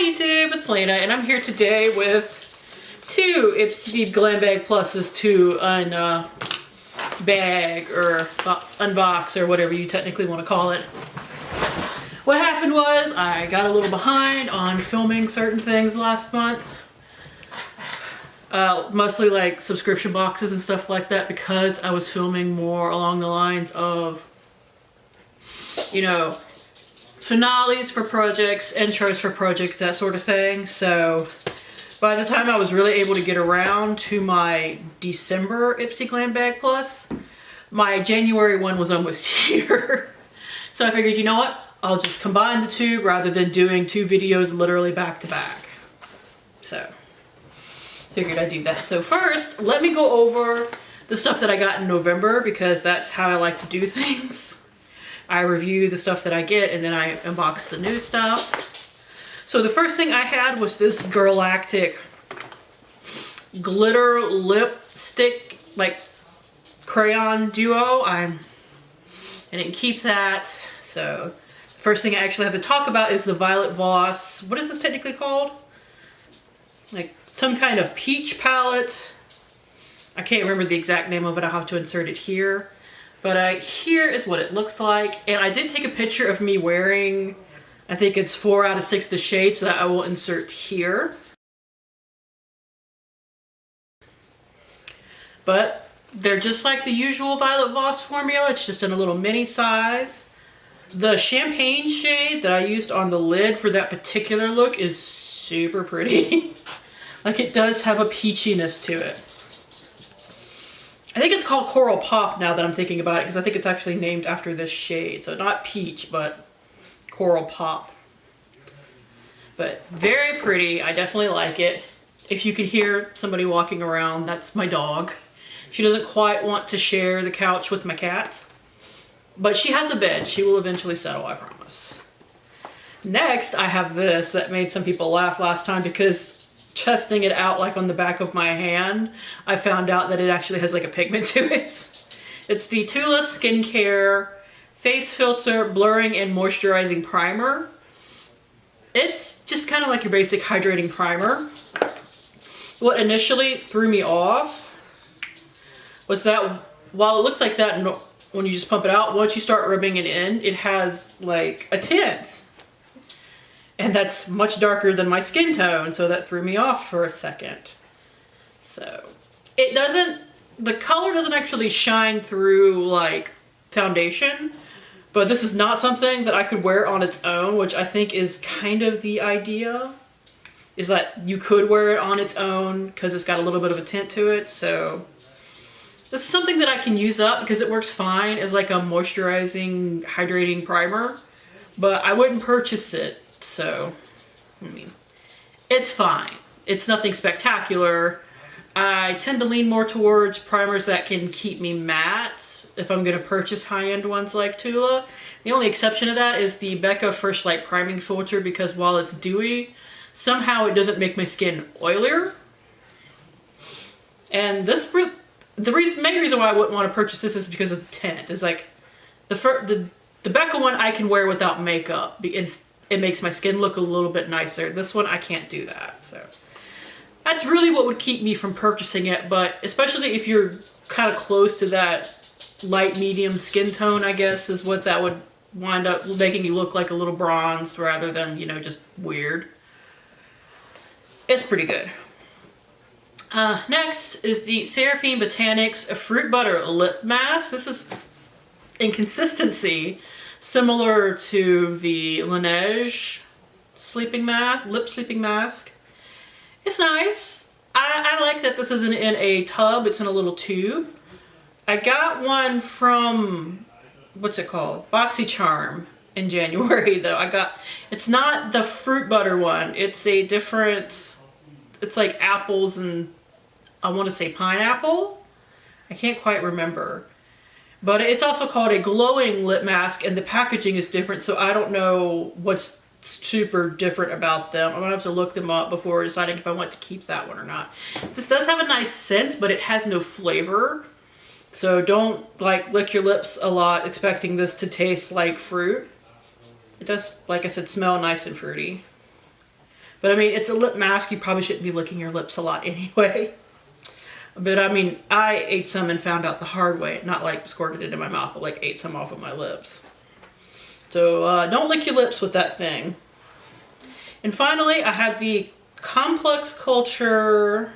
YouTube, it's Lena, and I'm here today with two Ipsy Glam Bag Pluses to bag or unbox or whatever you technically want to call it. What happened was I got a little behind on filming certain things last month. Mostly like subscription boxes and stuff like that, because I was filming more along the lines of, you know, finales for projects, intros for projects, that sort of thing. So by the time I was really able to get around to my December Ipsy Glam Bag Plus, my January one was almost here. So I figured, you know what? I'll just combine the two rather than doing two videos literally back to back. So figured I'd do that. So first, let me go over the stuff that I got in November, because that's how I like to do things. I review the stuff that I get and then I unbox the new stuff. So the first thing I had was this Galactic glitter lipstick, like crayon duo. I didn't keep that. So the first thing I actually have to talk about is the Violet Voss. What is this technically called? Like some kind of peach palette. I can't remember the exact name of it. I'll have to insert it here. But here is what it looks like. And I did take a picture of me wearing, I think it's 4 out of 6 of the shades that I will insert here. But they're just like the usual Violet Voss formula. It's just in a little mini size. The champagne shade that I used on the lid for that particular look is super pretty. Like, it does have a peachiness to it. I think it's called Coral Pop now that I'm thinking about it, because I think it's actually named after this shade. So not peach, but Coral Pop. But very pretty. I definitely like it. If you can hear somebody walking around, that's my dog. She doesn't quite want to share the couch with my cat, but she has a bed. She will eventually settle, I promise. Next, I have this that made some people laugh last time, because testing it out like on the back of my hand, I found out that it actually has like a pigment to it. It's the Tula Skincare Face Filter Blurring and Moisturizing Primer. It's just kind of like your basic hydrating primer. What initially threw me off was that while it looks like that when you just pump it out, once you start rubbing it in, it has like a tint. And that's much darker than my skin tone, so that threw me off for a second. So it doesn't, the color doesn't actually shine through like foundation, but this is not something that I could wear on its own, which I think is kind of the idea, is that you could wear it on its own because it's got a little bit of a tint to it. So this is something that I can use up because it works fine as like a moisturizing, hydrating primer, but I wouldn't purchase it. So, I mean, it's fine. It's nothing spectacular. I tend to lean more towards primers that can keep me matte if I'm going to purchase high-end ones like Tula. The only exception to that is the Becca First Light Priming Filter, because while it's dewy, somehow it doesn't make my skin oilier. And this, the main reason why I wouldn't want to purchase this is because of the tint. It's like, the Becca one I can wear without makeup. It makes my skin look a little bit nicer. This one, I can't do that. So that's really what would keep me from purchasing it. But especially if you're kind of close to that light medium skin tone, I guess, is what that would wind up making you look like a little bronzed rather than, you know, just weird. It's pretty good. Next is the Seraphine Botanics Fruit Butter Lip Mask. This is in consistency similar to the Laneige lip sleeping mask. It's nice. I like that this isn't in a tub, it's in a little tube. I got one from, what's it called? BoxyCharm in January though. It's not the fruit butter one. It's a different, it's like apples and I want to say pineapple. I can't quite remember. But it's also called a glowing lip mask, and the packaging is different, so I don't know what's super different about them. I'm gonna have to look them up before deciding if I want to keep that one or not. This does have a nice scent, but it has no flavor. So don't like lick your lips a lot expecting this to taste like fruit. It does, like I said, smell nice and fruity. But I mean, it's a lip mask. You probably shouldn't be licking your lips a lot anyway. But I mean, I ate some and found out the hard way. Not like squirted it into my mouth, but like ate some off of my lips. So don't lick your lips with that thing. And finally, I have the Complex Culture...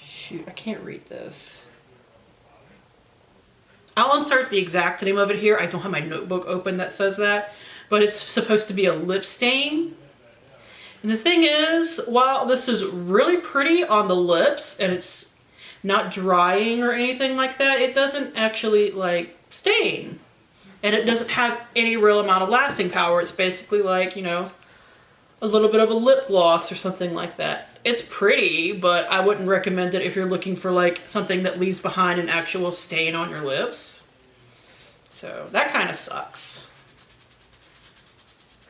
Shoot, I can't read this. I'll insert the exact name of it here. I don't have my notebook open that says that. But it's supposed to be a lip stain. And the thing is, while this is really pretty on the lips and it's not drying or anything like that, it doesn't actually like stain. And it doesn't have any real amount of lasting power. It's basically like, you know, a little bit of a lip gloss or something like that. It's pretty, but I wouldn't recommend it if you're looking for like something that leaves behind an actual stain on your lips. So that kind of sucks.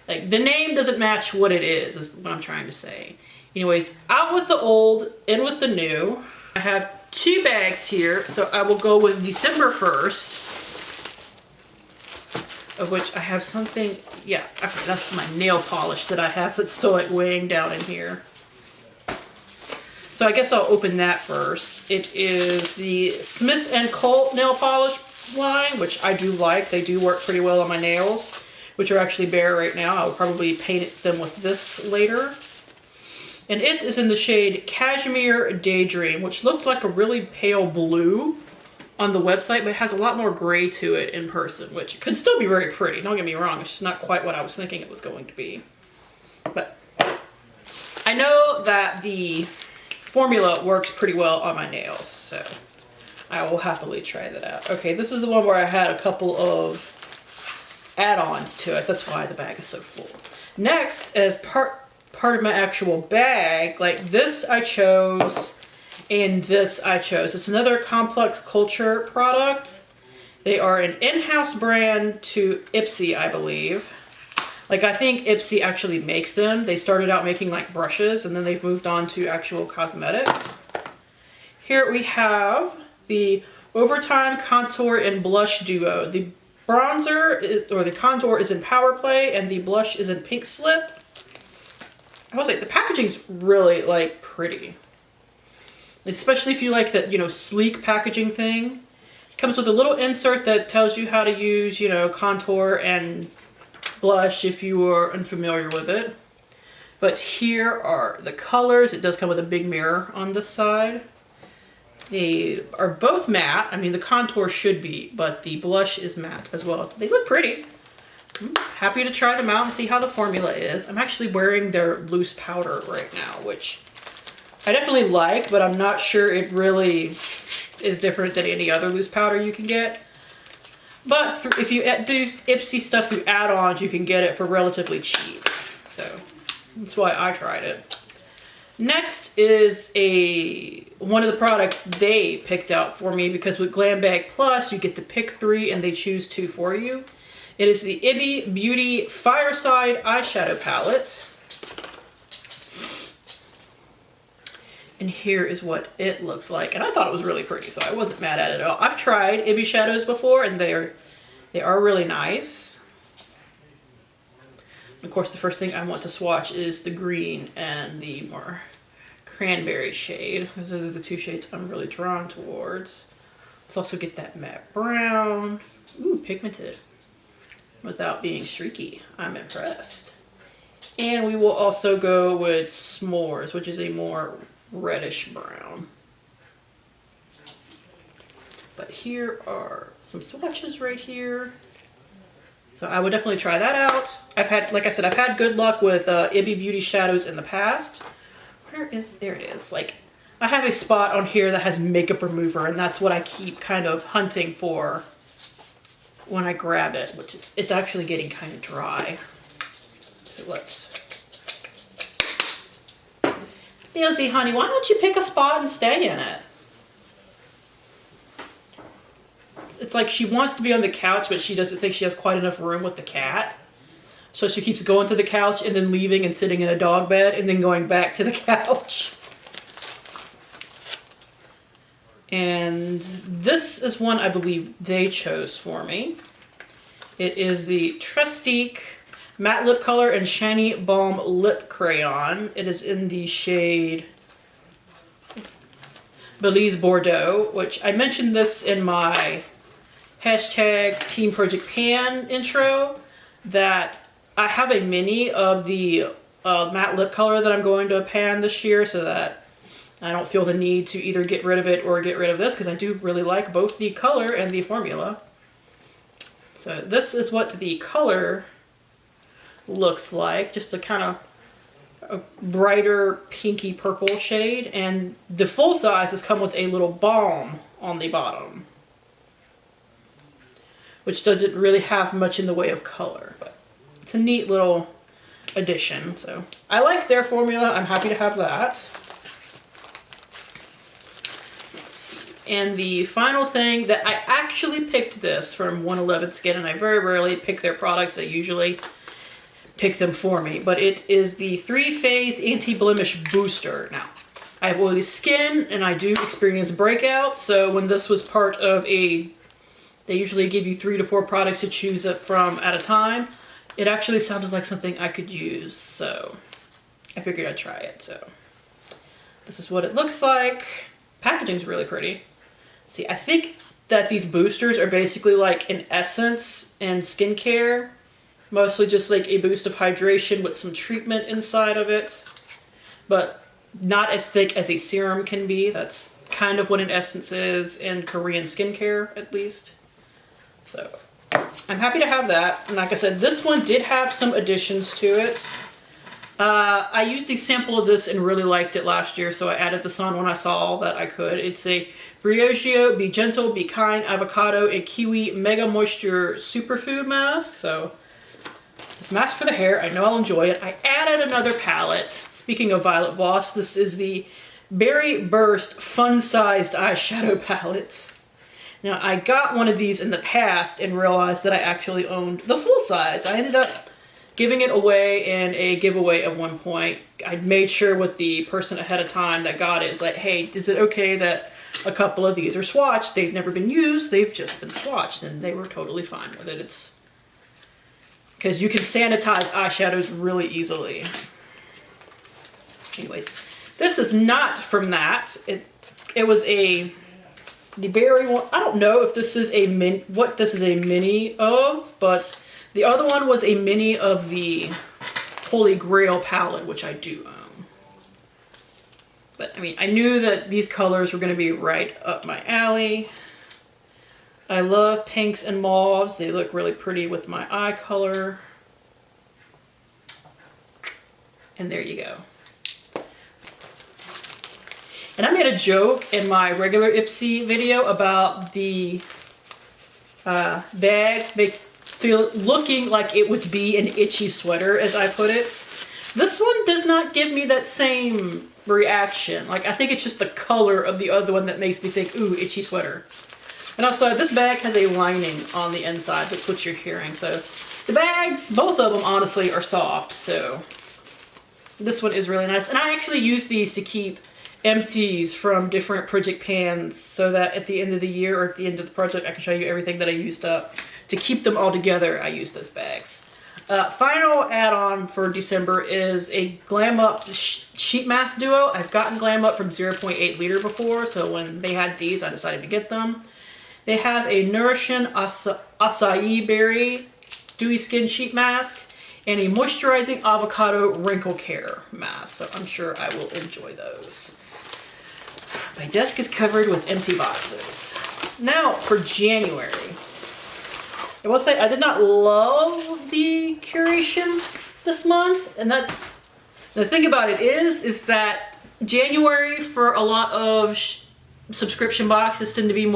Like, the name doesn't match what it is what I'm trying to say. Anyways, out with the old, in with the new. I have 2 bags here, so I will go with December 1st. Of which I have something, yeah, okay, that's my nail polish that I have that's still like weighing down in here. So I guess I'll open that first. It is the Smith & Colt nail polish line, which I do like. They do work pretty well on my nails, which are actually bare right now. I'll probably paint them with this later. And it is in the shade Cashmere Daydream, which looked like a really pale blue on the website, but it has a lot more gray to it in person, which could still be very pretty. Don't get me wrong, it's just not quite what I was thinking it was going to be. But I know that the formula works pretty well on my nails, so I will happily try that out. Okay, this is the one where I had a couple of add-ons to it. That's why the bag is so full. Next, as part of my actual bag, like this I chose, and this I chose. It's another Complex Culture product. They are an in-house brand to Ipsy, I believe. Like, I think Ipsy actually makes them. They started out making like brushes, and then they've moved on to actual cosmetics. Here we have the Overtime Contour and Blush Duo. The bronzer, or the contour, is in Power Play, and the blush is in Pink Slip. I was like, the packaging's really like pretty. Especially if you like that, you know, sleek packaging thing. It comes with a little insert that tells you how to use, you know, contour and blush if you are unfamiliar with it. But here are the colors. It does come with a big mirror on this side. They are both matte. I mean, the contour should be, but the blush is matte as well. They look pretty. I'm happy to try them out and see how the formula is. I'm actually wearing their loose powder right now, which I definitely like, but I'm not sure it really is different than any other loose powder you can get. But if you do Ipsy stuff through add-ons, you can get it for relatively cheap. So that's why I tried it. Next is one of the products they picked out for me, because with Glam Bag Plus, you get to pick 3 and they choose 2 for you. It is the Ipsy Beauty Fireside Eyeshadow Palette. And here is what it looks like. And I thought it was really pretty, so I wasn't mad at it at all. I've tried Ipsy shadows before, and they are really nice. Of course, the first thing I want to swatch is the green and the more cranberry shade. Those are the 2 shades I'm really drawn towards. Let's also get that matte brown. Ooh, pigmented. Without being streaky. I'm impressed. And we will also go with S'mores, which is a more reddish brown. But here are some swatches right here. So I would definitely try that out. Like I said, I've had good luck with Ipsy Beauty shadows in the past. There it is. Like, I have a spot on here that has makeup remover, and that's what I keep kind of hunting for when I grab it, which it's actually getting kind of dry. So let's... Ipsy, honey, why don't you pick a spot and stay in it? It's like she wants to be on the couch, but she doesn't think she has quite enough room with the cat. So she keeps going to the couch and then leaving and sitting in a dog bed and then going back to the couch. And this is one I believe they chose for me. It is the Trustique matte lip color and shiny balm lip crayon. It is in the shade Belize Bordeaux, which I mentioned this in my hashtag Team Project Pan intro, that I have a mini of the matte lip color that I'm going to pan this year, so that I don't feel the need to either get rid of it or get rid of this, because I do really like both the color and the formula. So this is what the color looks like, just a kind of a brighter pinky purple shade, and the full size has come with a little balm on the bottom, which doesn't really have much in the way of color, but it's a neat little addition. So I like their formula. I'm happy to have that. Let's see. And the final thing that I actually picked this from 111 Skin, and I very rarely pick their products. They usually pick them for me, but it is the 3-phase anti-blemish booster. Now, I have oily skin and I do experience breakouts, so when this was part of they usually give you 3 to 4 products to choose from at a time, it actually sounded like something I could use, so I figured I'd try it. So this is what it looks like. Packaging's really pretty. See, I think that these boosters are basically like an essence in skincare. Mostly just like a boost of hydration with some treatment inside of it, but not as thick as a serum can be. That's kind of what an essence is in Korean skincare, at least. So I'm happy to have that. And like I said, this one did have some additions to it. I used a sample of this and really liked it last year, so I added this on when I saw that I could. It's a Briochio Be Gentle, Be Kind Avocado and Kiwi Mega Moisture Superfood Mask. So this mask for the hair, I know I'll enjoy it. I added another palette. Speaking of Violet Voss, this is the Berry Burst Fun-Sized Eyeshadow Palette. Now, I got one of these in the past and realized that I actually owned the full size. I ended up giving it away in a giveaway at one point. I made sure with the person ahead of time that got it, it's like, hey, is it okay that a couple of these are swatched? They've never been used, they've just been swatched, and they were totally fine with it. It's because you can sanitize eyeshadows really easily. Anyways, this is not from that. It was the berry one. I don't know if this is what this is a mini of, but the other one was a mini of the Holy Grail palette, which I do own. But I mean, I knew that these colors were going to be right up my alley. I love pinks and mauves. They look really pretty with my eye color. And there you go. And I made a joke in my regular Ipsy video about the bag looking like it would be an itchy sweater, as I put it. This one does not give me that same reaction. Like, I think it's just the color of the other one that makes me think, ooh, itchy sweater. And also, this bag has a lining on the inside. That's what you're hearing. So the bags, both of them, honestly, are soft. So this one is really nice. And I actually use these to keep empties from different project pans so that at the end of the year or at the end of the project, I can show you everything that I used up. To keep them all together, I use those bags. Final add-on for December is a Glam Up sheet mask duo. I've gotten Glam Up from 0.8 liter before, so when they had these, I decided to get them. They have a Nourishing Acai Berry Dewy Skin Sheet Mask and a Moisturizing Avocado Wrinkle Care Mask, so I'm sure I will enjoy those. My desk is covered with empty boxes. Now, for January. I will say I did not love the curation this month, and that's the thing about it is that January for a lot of subscription boxes tend to be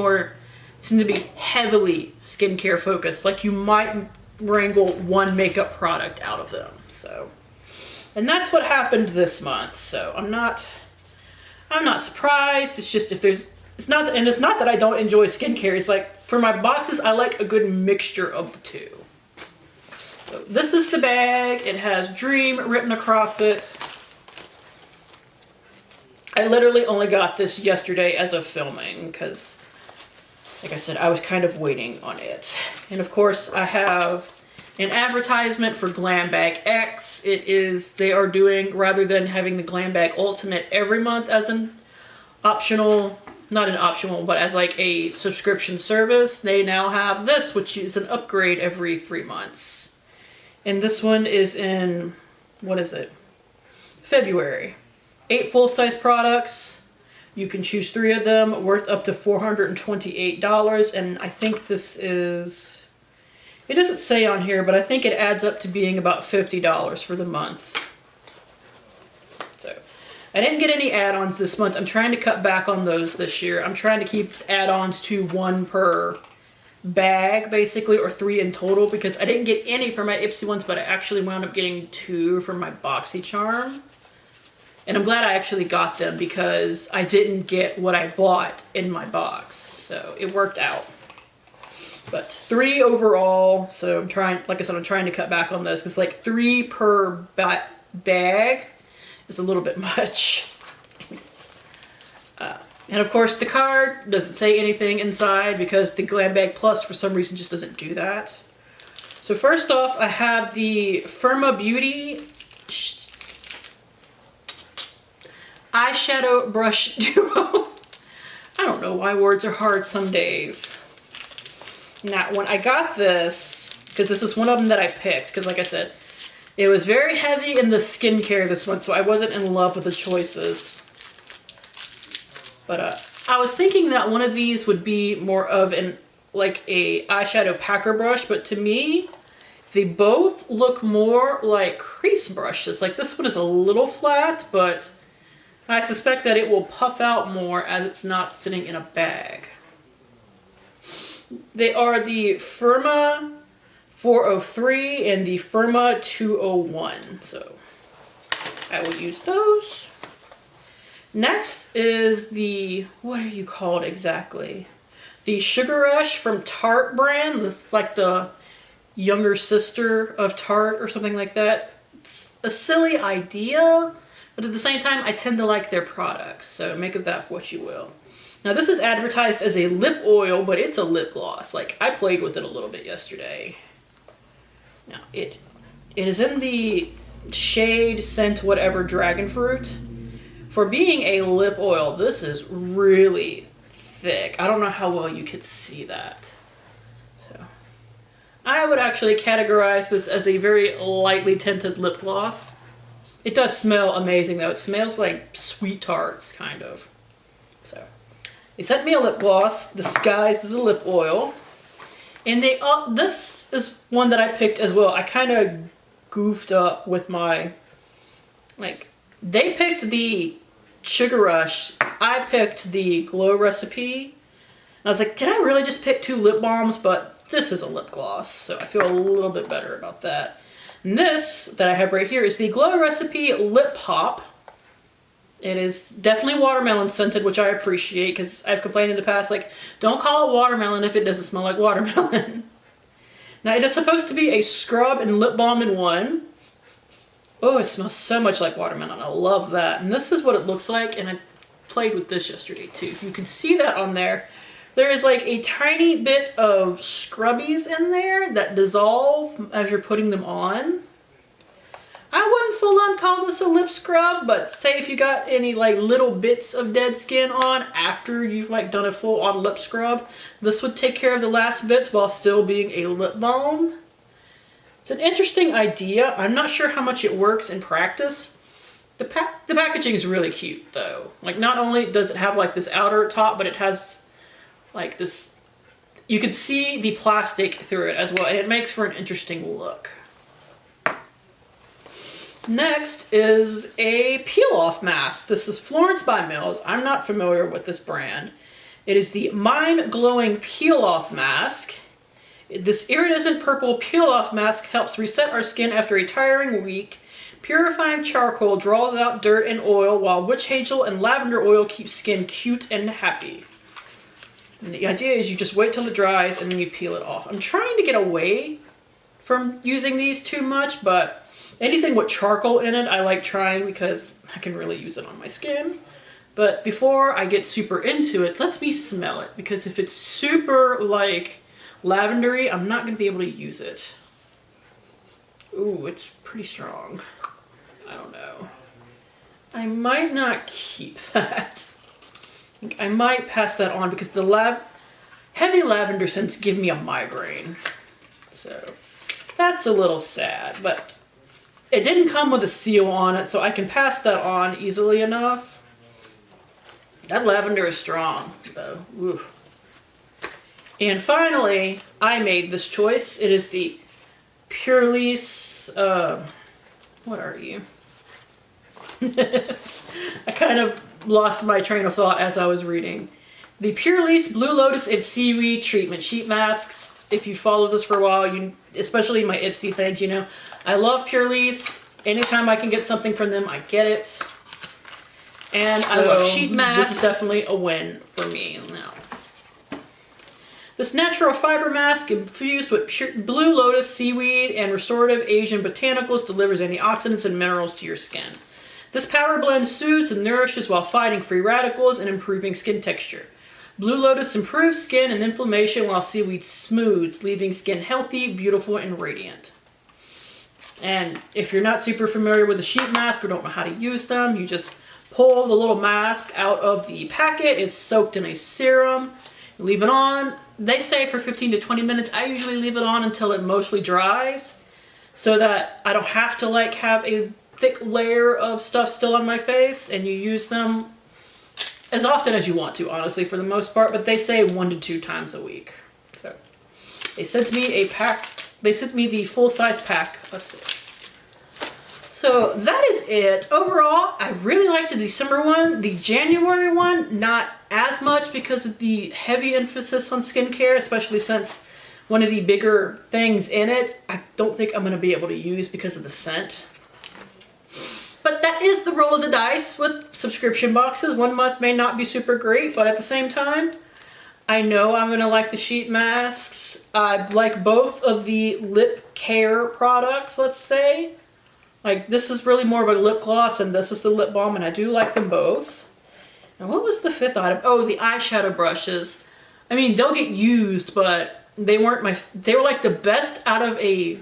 heavily skincare focused. Like, you might wrangle one makeup product out of them. So, and that's what happened this month. So I'm not surprised. It's just it's not that I don't enjoy skincare. It's like, for my boxes, I like a good mixture of the two. So this is the bag. It has Dream written across it. I literally only got this yesterday as of filming because, like I said, I was kind of waiting on it. And of course, I have an advertisement for Glam Bag X. They are doing, rather than having the Glam Bag Ultimate every month as an optional, not an optional, but as like a subscription service, they now have this, which is an upgrade every 3 months. And this one is in, what is it? February. 8 full-size products. You can choose 3 of them, worth up to $428. And I think this is, it doesn't say on here, but I think it adds up to being about $50 for the month. So I didn't get any add-ons this month. I'm trying to cut back on those this year. I'm trying to keep add-ons to 1 per bag, basically, or 3 in total, because I didn't get any for my Ipsy ones, but I actually wound up getting 2 from my BoxyCharm. And I'm glad I actually got them because I didn't get what I bought in my box. So it worked out. But 3 overall. So I'm trying, like I said, I'm trying to cut back on those because like 3 per bag is a little bit much. And of course the card doesn't say anything inside because the Glam Bag Plus for some reason just doesn't do that. So first off, I have the Firma Beauty eyeshadow brush duo. I don't know why words are hard some days. Now, when I got this, because this is one of them that I picked, because like I said, it was very heavy in the skincare this month, so I wasn't in love with the choices. But I was thinking that one of these would be more of an, like a eyeshadow packer brush, but to me, they both look more like crease brushes. Like this one is a little flat, but I suspect that it will puff out more as it's not sitting in a bag. They are the Firma 403 and the Firma 201. So I will use those. Next is the, what are you called exactly? The Sugar Rush from Tarte brand. This is like the younger sister of Tarte or something like that. It's a silly idea, but at the same time, I tend to like their products, so make of that what you will. Now this is advertised as a lip oil, but it's a lip gloss. Like, I played with it a little bit yesterday. Now, it is in the shade Scent Whatever Dragon Fruit. For being a lip oil, this is really thick. I don't know how well you could see that. So, I would actually categorize this as a very lightly tinted lip gloss. It does smell amazing though. It smells like sweet tarts, kind of. So, they sent me a lip gloss disguised as a lip oil. And they, this is one that I picked as well. I kind of goofed up with my, like, they picked the Sugar Rush. I picked the Glow Recipe. And I was like, did I really just pick 2 lip balms? But this is a lip gloss, so I feel a little bit better about that. And this that I have right here is the Glow Recipe Lip Pop. It is definitely watermelon scented, which I appreciate because I've complained in the past, like, don't call it watermelon if it doesn't smell like watermelon. Now, it is supposed to be a scrub and lip balm in one. Oh, it smells so much like watermelon. I love that. And this is what it looks like, and I played with this yesterday too. You can see that on there. There is like a tiny bit of scrubbies in there that dissolve as you're putting them on. I wouldn't full on call this a lip scrub, but say if you got any like little bits of dead skin on after you've like done a full on lip scrub, this would take care of the last bits while still being a lip balm. It's an interesting idea. I'm not sure how much it works in practice. The packaging is really cute though. Like, not only does it have like this outer top, but it has like this, you can see the plastic through it as well, and it makes for an interesting look. Next is a peel-off mask. This is Florence by Mills. I'm not familiar with this brand. It is the Mind Glowing Peel-Off Mask. This iridescent purple peel-off mask helps reset our skin after a tiring week. Purifying charcoal draws out dirt and oil, while witch hazel and lavender oil keeps skin cute and happy. And the idea is you just wait till it dries and then you peel it off. I'm trying to get away from using these too much, but anything with charcoal in it I like trying because I can really use it on my skin. But before I get super into it, let me smell it, because if it's super like lavendery, I'm not going to be able to use it. Ooh, it's pretty strong. I don't know. I might not keep that. I might pass that on because the heavy lavender scents give me a migraine. So that's a little sad, but it didn't come with a seal on it, so I can pass that on easily enough. That lavender is strong, though. Oof. And finally, I made this choice. It is the Purely's, what are you? I kind of lost my train of thought as I was reading. The Purely's Blue Lotus and Seaweed Treatment Sheet Masks. If you follow this for a while, especially my Ipsy things, you know, I love Purely's. Anytime I can get something from them, I get it. And I love sheet masks. This is definitely a win for me now. This natural fiber mask infused with Blue Lotus seaweed and restorative Asian botanicals delivers antioxidants and minerals to your skin. This power blend soothes and nourishes while fighting free radicals and improving skin texture. Blue Lotus improves skin and inflammation while seaweed smooths, leaving skin healthy, beautiful, and radiant. And if you're not super familiar with the sheet mask or don't know how to use them, you just pull the little mask out of the packet. It's soaked in a serum. Leave it on. They say for 15 to 20 minutes. I usually leave it on until it mostly dries so that I don't have to like have a thick layer of stuff still on my face, and you use them as often as you want to, honestly, for the most part, but they say 1 to 2 times a week. So they sent me a pack. They sent me the full-size pack of 6. So that is it. Overall, I really liked the December one. The January one, not as much because of the heavy emphasis on skincare, especially since one of the bigger things in it, I don't think I'm going to be able to use because of the scent. But that is the roll of the dice with subscription boxes. 1 month may not be super great, but at the same time, I know I'm going to like the sheet masks. I like both of the lip care products, let's say. Like, this is really more of a lip gloss, and this is the lip balm, and I do like them both. And what was the 5th item? Oh, the eyeshadow brushes. I mean, they'll get used, but they weren't they were like the best out of a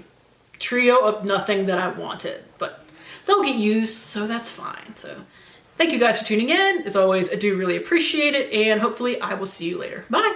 trio of nothing that I wanted. But they'll get used, so that's fine. So thank you guys for tuning in. As always, I do really appreciate it, and hopefully I will see you later. Bye!